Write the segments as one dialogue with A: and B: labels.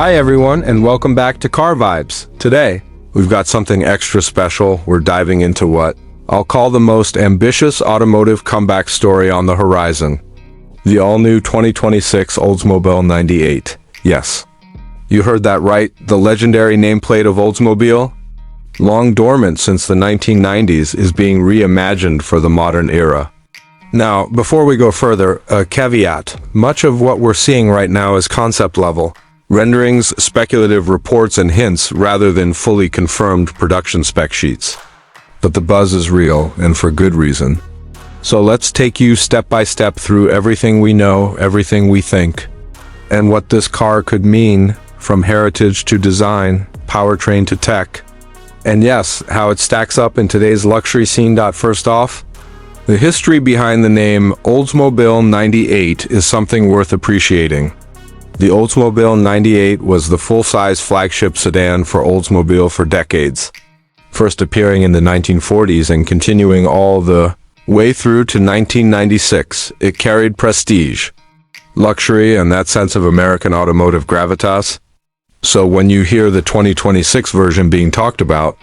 A: Hi everyone, and welcome back to Car Vibes. Today, we've got something extra special. We're diving into what I'll call the most ambitious automotive comeback story on the horizon. The all-new 2026 Oldsmobile 98. Yes, you heard that right, the legendary nameplate of Oldsmobile, long dormant since the 1990s, is being reimagined for the modern era. Now, before we go further, a caveat. Much of what we're seeing right now is concept level. Renderings, speculative reports, and hints rather than fully confirmed production spec sheets. But the buzz is real, and for good reason. So let's take you step by step through everything we know, everything we think, and what this car could mean, from heritage to design, powertrain to tech. And yes, how it stacks up in today's luxury scene. First off, the history behind the name Oldsmobile 98 is something worth appreciating. The Oldsmobile 98 was the full-size flagship sedan for Oldsmobile for decades, first appearing in the 1940s and continuing all the way through to 1996. It carried prestige, luxury, and that sense of American automotive gravitas. So when you hear the 2026 version being talked about,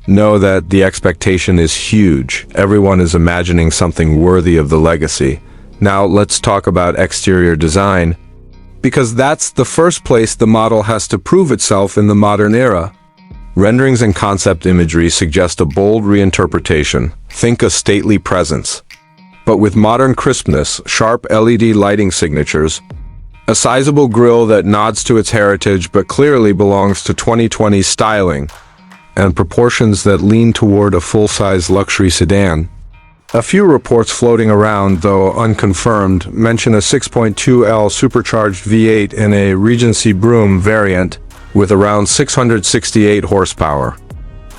A: know that the expectation is huge. Everyone is imagining something worthy of the legacy. Now let's talk about exterior design, because that's the first place the model has to prove itself in the modern era. Renderings and concept imagery suggest a bold reinterpretation. Think a stately presence, but with modern crispness, sharp LED lighting signatures, a sizable grille that nods to its heritage but clearly belongs to 2020 styling, and proportions that lean toward a full-size luxury sedan. A few reports floating around, though unconfirmed, mention a 6.2L supercharged V8 in a Regency Broom variant with around 668 horsepower.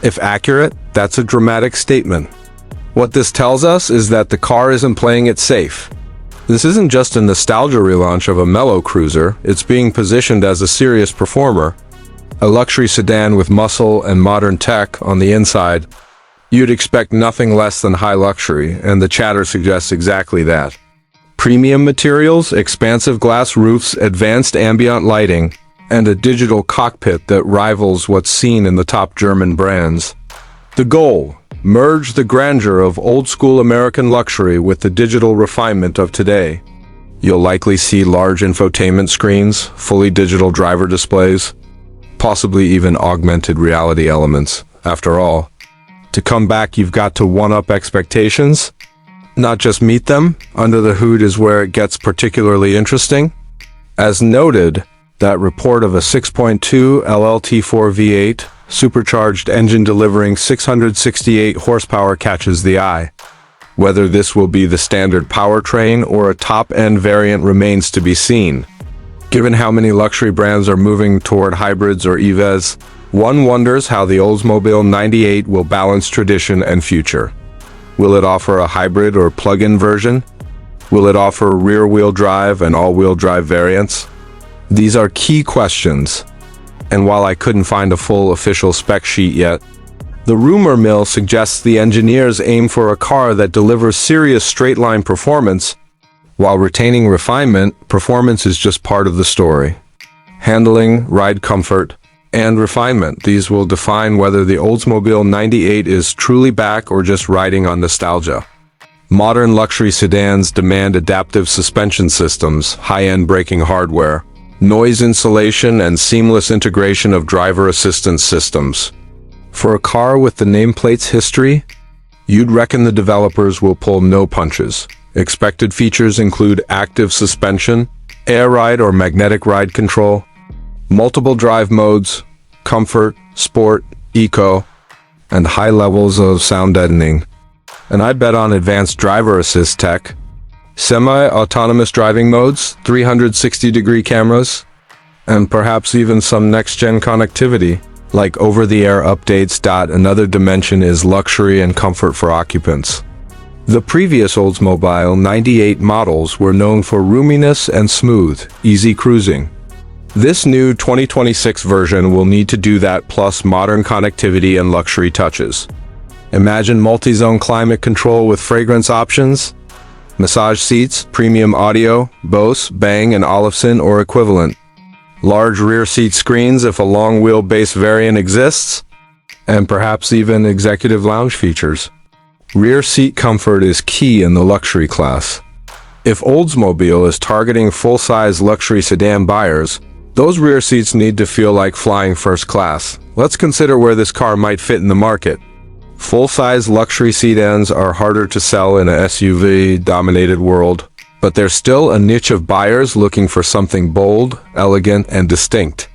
A: If accurate, that's a dramatic statement. What this tells us is that the car isn't playing it safe. This isn't just a nostalgia relaunch of a mellow cruiser, it's being positioned as a serious performer. A luxury sedan with muscle and modern tech on the inside. You'd expect nothing less than high luxury, and the chatter suggests exactly that. Premium materials, expansive glass roofs, advanced ambient lighting, and a digital cockpit that rivals what's seen in the top German brands. The goal: merge the grandeur of old-school American luxury with the digital refinement of today. You'll likely see large infotainment screens, fully digital driver displays, possibly even augmented reality elements. After all, to come back, you've got to one-up expectations, not just meet them. Under the hood is where it gets particularly interesting. As noted, that report of a 6.2 LLT4 V8 supercharged engine delivering 668 horsepower catches the eye. Whether this will be the standard powertrain or a top-end variant remains to be seen. Given how many luxury brands are moving toward hybrids or EVs, one wonders how the Oldsmobile 98 will balance tradition and future. Will it offer a hybrid or plug-in version? Will it offer rear-wheel drive and all-wheel drive variants? These are key questions, and while I couldn't find a full official spec sheet yet, the rumor mill suggests the engineers aim for a car that delivers serious straight-line performance. While retaining refinement, performance is just part of the story. Handling, ride comfort, and refinement, these will define whether the Oldsmobile 98 is truly back or just riding on nostalgia. Modern luxury sedans demand adaptive suspension systems, high-end braking hardware, noise insulation, and seamless integration of driver assistance systems. For a car with the nameplate's history, you'd reckon the developers will pull no punches. Expected features include active suspension, air ride or magnetic ride control, multiple drive modes, comfort, sport, eco, and high levels of sound deadening. And I bet on advanced driver assist tech, semi-autonomous driving modes, 360-degree cameras, and perhaps even some next-gen connectivity, like over-the-air updates. Another dimension is luxury and comfort for occupants. The previous Oldsmobile 98 models were known for roominess and smooth, easy cruising. This new 2026 version will need to do that, plus modern connectivity and luxury touches. Imagine multi-zone climate control with fragrance options, massage seats, premium audio, Bose, Bang & Olufsen or equivalent, large rear seat screens if a long wheelbase variant exists, and perhaps even executive lounge features. Rear seat comfort is key in the luxury class. If Oldsmobile is targeting full-size luxury sedan buyers, those rear seats need to feel like flying first class. Let's consider where this car might fit in the market. Full-size luxury sedans are harder to sell in a SUV-dominated world, but there's still a niche of buyers looking for something bold, elegant, and distinct.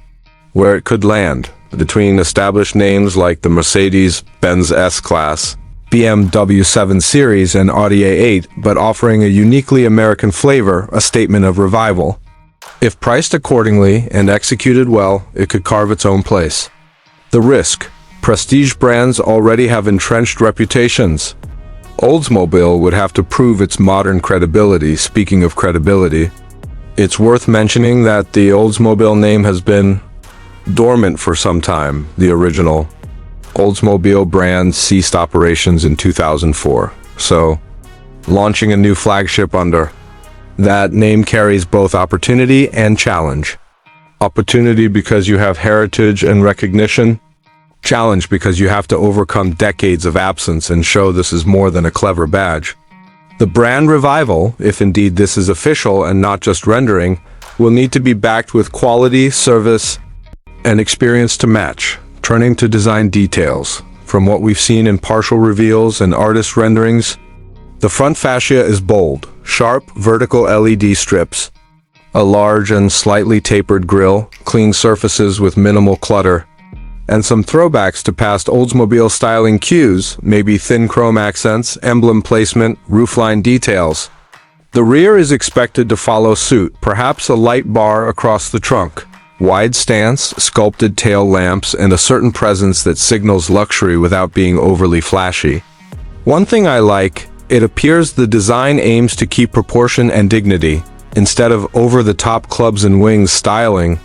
A: Where it could land, between established names like the Mercedes-Benz S-Class, BMW 7 Series, and Audi A8, but offering a uniquely American flavor, a statement of revival. If priced accordingly and executed well, it could carve its own place. The risk. Prestige brands already have entrenched reputations. Oldsmobile would have to prove its modern credibility. Speaking of credibility, it's worth mentioning that the Oldsmobile name has been dormant for some time. The original Oldsmobile brand ceased operations in 2004, so launching a new flagship under that name carries both opportunity and challenge. Opportunity because you have heritage and recognition. Challenge because you have to overcome decades of absence and show this is more than a clever badge. The brand revival, if indeed this is official and not just rendering, will need to be backed with quality, service, and experience to match. Turning to design details. From what we've seen in partial reveals and artist renderings, the front fascia is bold, sharp vertical LED strips, a large and slightly tapered grille, clean surfaces with minimal clutter, and some throwbacks to past Oldsmobile styling cues, maybe thin chrome accents, emblem placement, roofline details. The rear is expected to follow suit, perhaps a light bar across the trunk. Wide stance, sculpted tail lamps, and a certain presence that signals luxury without being overly flashy. One thing I like, it appears the design aims to keep proportion and dignity, instead of over-the-top clubs and wings styling.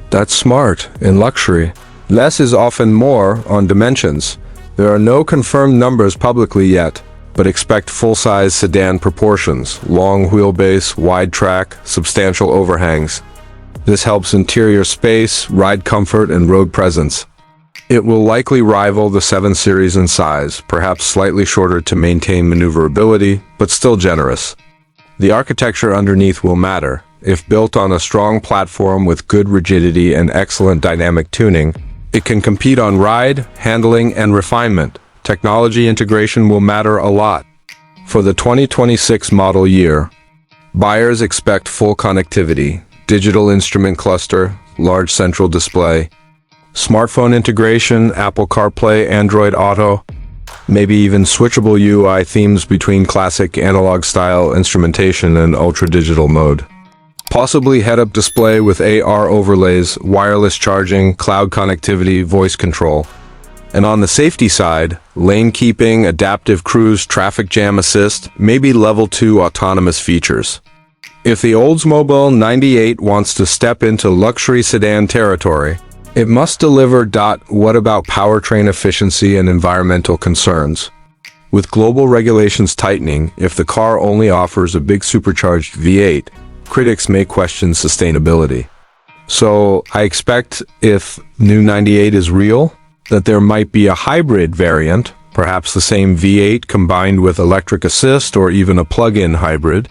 A: That's smart in luxury. Less is often more on dimensions. There are no confirmed numbers publicly yet, but expect full-size sedan proportions, long wheelbase, wide track, substantial overhangs. This helps interior space, ride comfort, and road presence. It will likely rival the 7 Series in size, perhaps slightly shorter to maintain maneuverability, but still generous. The architecture underneath will matter. If built on a strong platform with good rigidity and excellent dynamic tuning, it can compete on ride, handling, and refinement. Technology integration will matter a lot. For the 2026 model year, buyers expect full connectivity, digital instrument cluster, large central display, smartphone integration, Apple CarPlay, Android Auto, maybe even switchable UI themes between classic analog-style instrumentation and ultra-digital mode. Possibly head-up display with AR overlays, wireless charging, cloud connectivity, voice control. And on the safety side, lane keeping, adaptive cruise, traffic jam assist, maybe level 2 autonomous features. If the Oldsmobile 98 wants to step into luxury sedan territory, it must deliver. What about powertrain efficiency and environmental concerns? With global regulations tightening, if the car only offers a big supercharged V8, critics may question sustainability. So I expect if new 98 is real, that there might be a hybrid variant, perhaps the same V8 combined with electric assist or even a plug-in hybrid.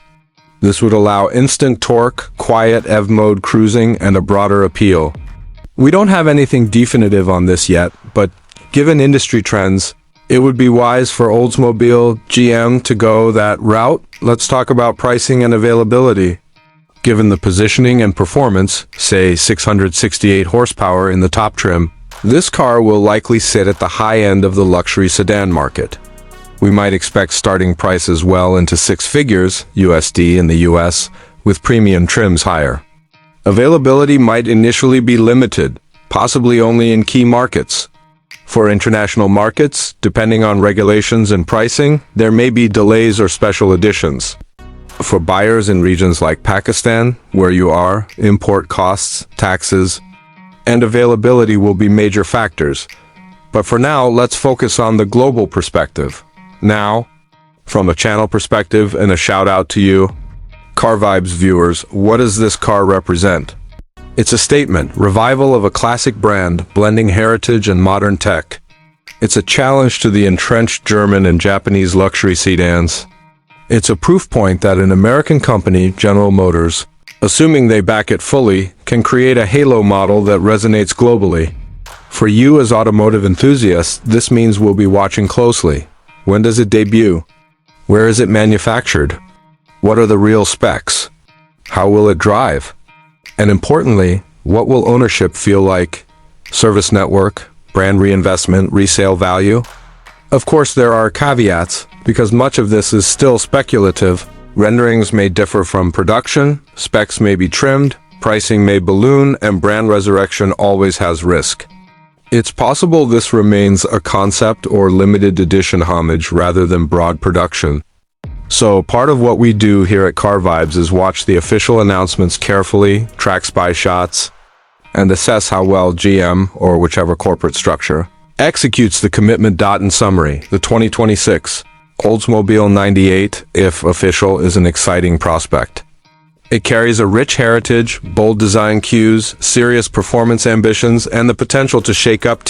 A: This would allow instant torque, quiet EV mode cruising, and a broader appeal. We don't have anything definitive on this yet, but given industry trends, it would be wise for Oldsmobile GM to go that route. Let's talk about pricing and availability. Given the positioning and performance, say 668 horsepower in the top trim, this car will likely sit at the high end of the luxury sedan market. We might expect starting prices well into 6 figures USD in the US, with premium trims higher. Availability might initially be limited, possibly only in key markets. For international markets, depending on regulations and pricing, there may be delays or special editions. For buyers in regions like Pakistan, where you are, import costs, taxes, and availability will be major factors. But for now, let's focus on the global perspective. Now, from a channel perspective, and a shout out to you, Car Vibes viewers, what does this car represent? It's a statement, revival of a classic brand, blending heritage and modern tech. It's a challenge to the entrenched German and Japanese luxury sedans. It's a proof point that an American company, General Motors, assuming they back it fully, can create a halo model that resonates globally. For you as automotive enthusiasts, this means we'll be watching closely. When does it debut? Where is it manufactured? What are the real specs? How will it drive? And importantly, what will ownership feel like? Service network, brand reinvestment, resale value? Of course, there are caveats, because much of this is still speculative. Renderings may differ from production, specs may be trimmed, pricing may balloon, and brand resurrection always has risk. It's possible this remains a concept or limited edition homage rather than broad production. So, part of what we do here at Car Vibes is watch the official announcements carefully, track spy shots, and assess how well GM, or whichever corporate structure, executes the commitment. In summary, the 2026 Oldsmobile 98, if official, is an exciting prospect. It carries a rich heritage, bold design cues, serious performance ambitions, and the potential to shake up